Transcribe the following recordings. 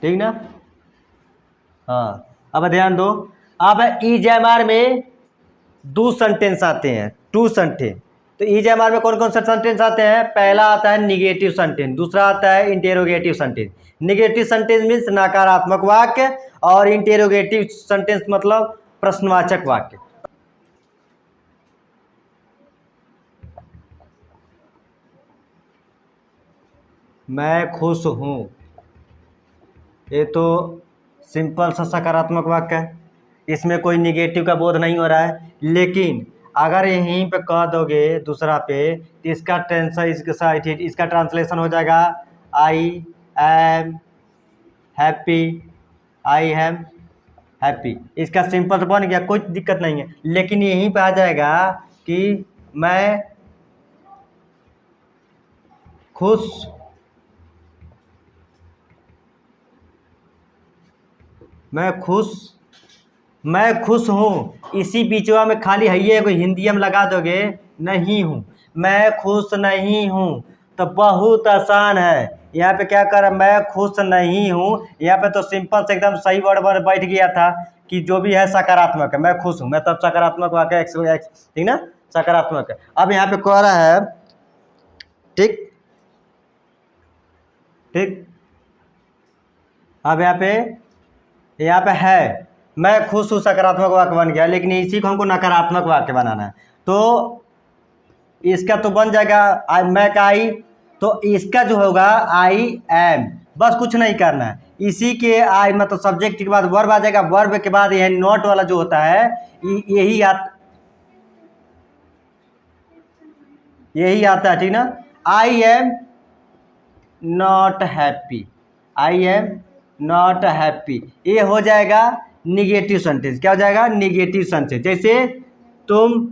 ठीक ना। हाँ, अब ध्यान दो। अब EGMR में दो सेंटेंस आते हैं, टू सेंटेंस। तो EGMR में कौन कौन से सेंटेंस आते हैं? पहला आता है निगेटिव सेंटेंस, दूसरा आता है interrogative sentence. Negative sentence means नकारात्मक वाक्य, और इंटेरोगेटिव सेंटेंस मतलब प्रश्नवाचक वाक्य। मैं खुश हूँ, ये तो सिंपल सा सकारात्मक वाक्य है, इसमें कोई निगेटिव का बोध नहीं हो रहा है। लेकिन अगर यहीं पे कह दोगे दूसरा पे, तो इसका टेंसर इसका ट्रांसलेशन हो जाएगा I am happy, I am happy. इसका सिंपल तो बन गया, कोई दिक्कत नहीं है। लेकिन यहीं पे आ जाएगा कि मैं खुश मैं खुश हूँ, इसी बीचवा में खाली है कोई हिंदी में लगा दोगे नहीं हूँ, मैं खुश नहीं हूँ, तो बहुत आसान है। यहाँ पे क्या कर, मैं खुश नहीं हूँ, यहाँ पे तो सिंपल से एकदम सही वर्ड बैठ गया था कि जो भी है सकारात्मक है, मैं खुश हूँ, मैं तब सकारात्मक वाक्य, ठीक ना, सकारात्मक है। अब यहाँ पे कह रहा है, ठीक ठीक, अब यहाँ पे है मैं खुश हूँ, सकारात्मक वाक्य बन गया। लेकिन इसी को हमको नकारात्मक वाक्य बनाना है, तो इसका तो बन जाएगा मैं का आई, तो इसका जो होगा आई एम, बस कुछ नहीं करना है। इसी के आई मतलब सब्जेक्ट के बाद वर्ब आ जाएगा, वर्ब के बाद यह नॉट वाला जो होता है यही आता है, ठीक ना। I am not happy, I am not happy, ये हो जाएगा निगेटिव सेंटेंस। क्या हो जाएगा? Negative sentence. जैसे तुम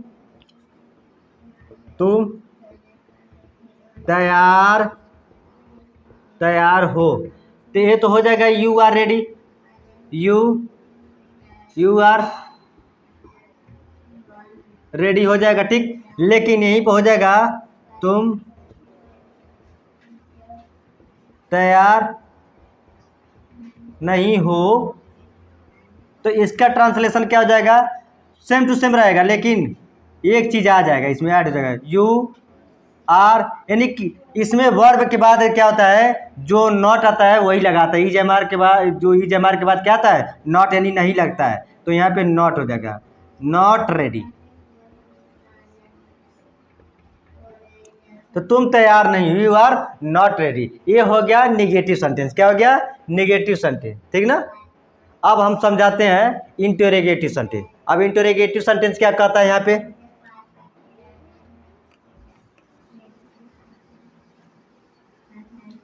तैयार हो, तो ये तो हो जाएगा you are ready, you are ready हो जाएगा, ठीक। लेकिन यहीं पे हो जाएगा तुम तैयार नहीं हो, तो इसका ट्रांसलेशन क्या हो जाएगा? सेम टू सेम रहेगा, लेकिन एक चीज आ जाएगा इसमें, ऐड हो जाएगा यू आर, यानी कि इसमें वर्ब के बाद क्या होता है, जो नॉट आता है वही लगाता है। EGMR के बाद क्या आता है? नॉट, यानी नहीं लगता है, तो यहाँ पे नॉट हो जाएगा, नॉट रेडी। तो तुम तैयार नहीं हो, यू आर नॉट रेडी, ये हो गया निगेटिव सेंटेंस। क्या हो गया? निगेटिव सेंटेंस, ठीक ना। अब हम समझाते हैं इंटरोगेटिव सेंटेंस। अब इंटरोगेटिव सेंटेंस क्या कहता है यहाँ पे?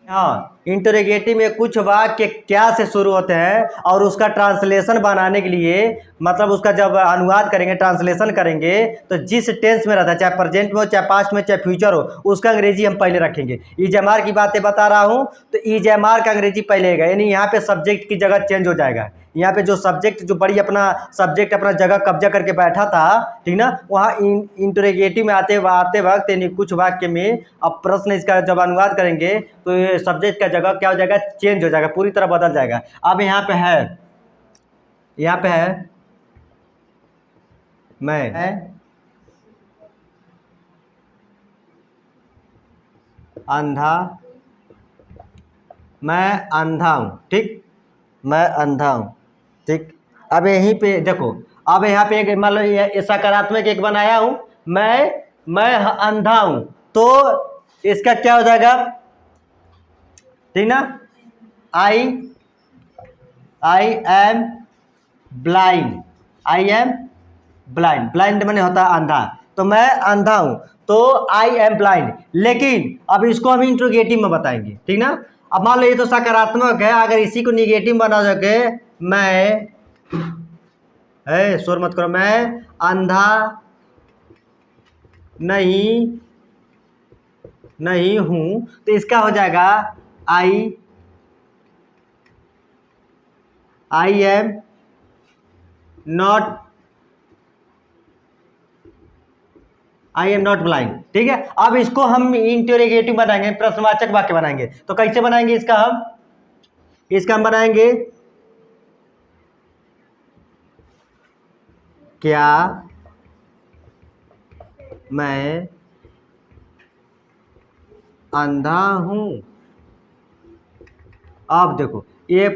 हाँ, इंटरोगेटिव में कुछ वाक्य क्या से शुरू होते हैं, और उसका ट्रांसलेशन बनाने के लिए, मतलब उसका जब अनुवाद करेंगे, ट्रांसलेशन करेंगे, तो जिस टेंस में रहता है, चाहे प्रेजेंट में हो, चाहे पास्ट में, चाहे फ्यूचर हो, उसका अंग्रेजी हम पहले रखेंगे। EGMR की बातें बता रहा हूँ, तो EGMR का अंग्रेजी पहले आएगा, यानी यहाँ पे सब्जेक्ट की जगह चेंज हो जाएगा। यहाँ पे जो सब्जेक्ट जो बड़ी अपना सब्जेक्ट अपना जगह कब्जा करके बैठा था, ठीक ना, वहाँ इंटरोगेटिव में आते वक्त यानी कुछ वाक्य में अब प्रश्न इसका जब अनुवाद करेंगे, तो ये सब्जेक्ट का जगह क्या हो जाएगा? चेंज हो जाएगा, पूरी तरह बदल जाएगा। अब यहाँ पे है मैं अंधा हूँ, ठीक, मैं अंधा हूँ, ठीक। अब यहीं पे देखो, अब यहाँ पे एक मान लो ये सकारात्मक एक बनाया हूँ, मैं अंधा हूँ, तो इसका क्या हो जाएगा? ठीक ना, आई एम ब्लाइंड, ब्लाइंड मैंने होता है अंधा, तो मैं अंधा हूं, तो आई एम ब्लाइंड। लेकिन अब इसको हम इंट्रोगेटिव में बताएंगे, ठीक ना। अब मान लो ये तो सकारात्मक है, अगर इसी को निगेटिव बना सके, मैं शोर मत करो, मैं अंधा नहीं हूं, तो इसका हो जाएगा आई एम नॉट ब्लाइंड, ठीक है। अब इसको हम इंटरोगेटिव बनाएंगे, प्रश्नवाचक वाक्य बनाएंगे, तो कैसे बनाएंगे इसका हम? इसका हम बनाएंगे क्या मैं अंधा हूँ। अब देखो ये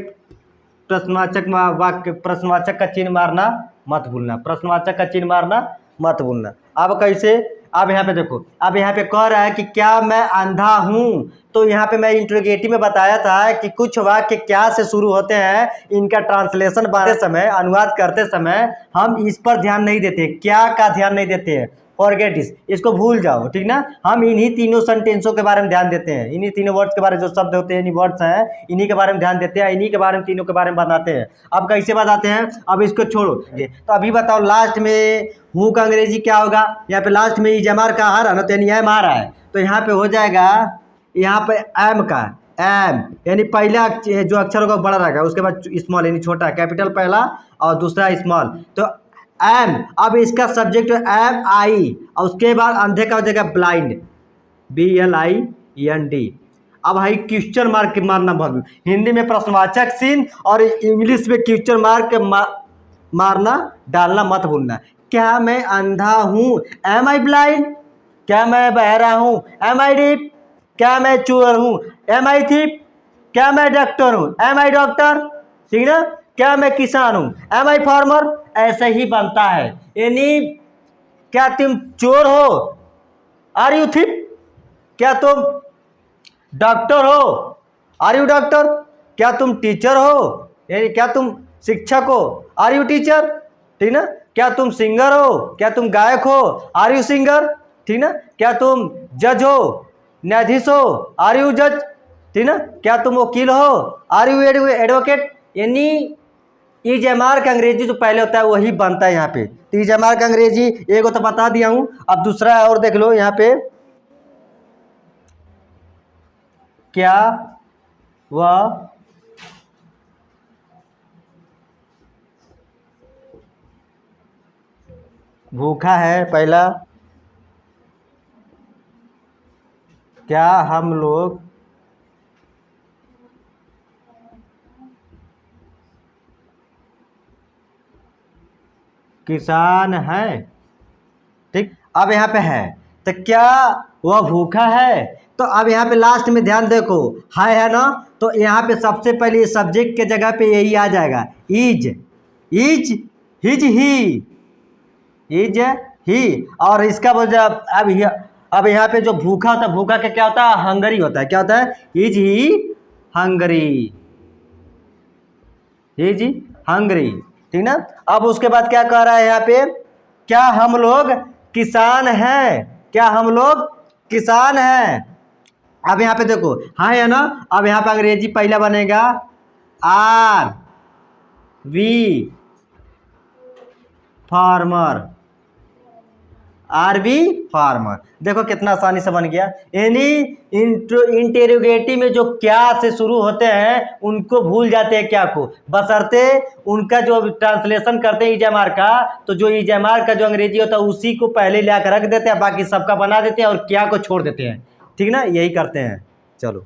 प्रश्नवाचक वाक्य, प्रश्नवाचक का चिन्ह मारना मत भूलना, प्रश्नवाचक का चिन्ह मारना मत भूलना। अब कैसे, अब यहाँ पे देखो, अब यहाँ पे कह रहा है कि क्या मैं अंधा हूँ, तो यहाँ पे मैं इंट्रोगेटिव में बताया था कि कुछ वाक्य क्या से शुरू होते हैं, इनका ट्रांसलेशन बनाते समय, अनुवाद करते समय हम इस पर ध्यान नहीं देते, क्या का ध्यान नहीं देते हैं, फॉरगेट इसको भूल जाओ, ठीक ना। हम इन्हीं तीनों सेंटेंसों के बारे में ध्यान देते हैं, इन्हीं तीनों वर्ड्स के बारे में, जो शब्द होते हैं इन्हीं वर्ड्स हैं, इन्हीं के बारे में ध्यान देते हैं, इन्हीं के बारे में, तीनों के बारे में बताते हैं। अब कैसे बताते हैं, अब इसको छोड़ो, तो अभी बताओ लास्ट में हूँ का अंग्रेजी क्या होगा। यहाँ पे लास्ट में इजमार का आ रहा ना, तो यानी एम आ रहा है, तो यहाँ पे हो जाएगा, यहाँ पे एम का एम, यानी पहला जो अक्षर होगा बड़ा रहेगा, उसके बाद स्मॉल यानी छोटा, कैपिटल पहला और दूसरा स्मॉल, तो एम। अब इसका सब्जेक्ट एम आई, और उसके बाद अंधे का हो जाएगा ब्लाइंड, BLIND। अब भाई क्वेश्चन मार्क मारना बहुत, हिंदी में प्रश्नवाचक चिन्ह और इंग्लिश में क्वेश्चन मार्क मारना डालना मत भूलना। क्या मैं अंधा हूँ, एम आई ब्लाइंड। क्या मैं बहरा हूँ, एम आई डीप। क्या मैं चोर हूँ, एम आई थीप। क्या मैं डॉक्टर हूँ, एम आई डॉक्टर, ठीक ना। क्या मैं किसान हूँ, एम आई फार्मर। ऐसे ही बनता है, यानी क्या तुम चोर हो, आर यू थीप। क्या तुम डॉक्टर हो, आर यू डॉक्टर। क्या तुम टीचर हो, यानी क्या तुम शिक्षक हो, आर यू टीचर, ठीक ना। क्या तुम सिंगर हो, क्या तुम गायक हो, आर यू सिंगर, ठीक ना। क्या तुम जज हो, न्यायाधीश हो, आर यू जज, ठीक ना। क्या तुम वकील हो, आर यू एडवोकेट। यानी इजमार का अंग्रेजी जो पहले होता है वही बनता है यहाँ पे। तो इजमार का अंग्रेजी एक तो बता दिया हूँ, अब दूसरा और देख लो यहाँ पे, क्या वह भूखा है। पहला, क्या हम लोग किसान हैं, ठीक। अब यहाँ पे है, तो क्या वह भूखा है, तो अब यहाँ पे लास्ट में ध्यान देखो, है ना, तो यहाँ पे सबसे पहले सब्जेक्ट के जगह पे यही आ जाएगा, is his he, is he. और इसका वजह अब यहाँ पे जो भूखा होता है, भूखा का क्या होता है, हंगरी होता है। क्या होता है, is he Hungary, is Hungary, ठीक ना। अब उसके बाद क्या कह रहा है यहाँ पे, क्या हम लोग किसान हैं, क्या हम लोग किसान हैं। अब यहाँ पे देखो, हाँ है ना। अब यहाँ पे अंग्रेजी पहला बनेगा are we farmer, are we farmer. देखो कितना आसानी से बन गया। यानी इंटेरोगेटिव में जो क्या से शुरू होते हैं उनको भूल जाते हैं क्या को, बशर्ते उनका जो ट्रांसलेशन करते हैं इजमार का, तो जो इजमार का जो अंग्रेजी होता है उसी को पहले ला कर रख देते हैं, बाकी सबका बना देते हैं और क्या को छोड़ देते हैं, ठीक ना। यही करते हैं, चलो।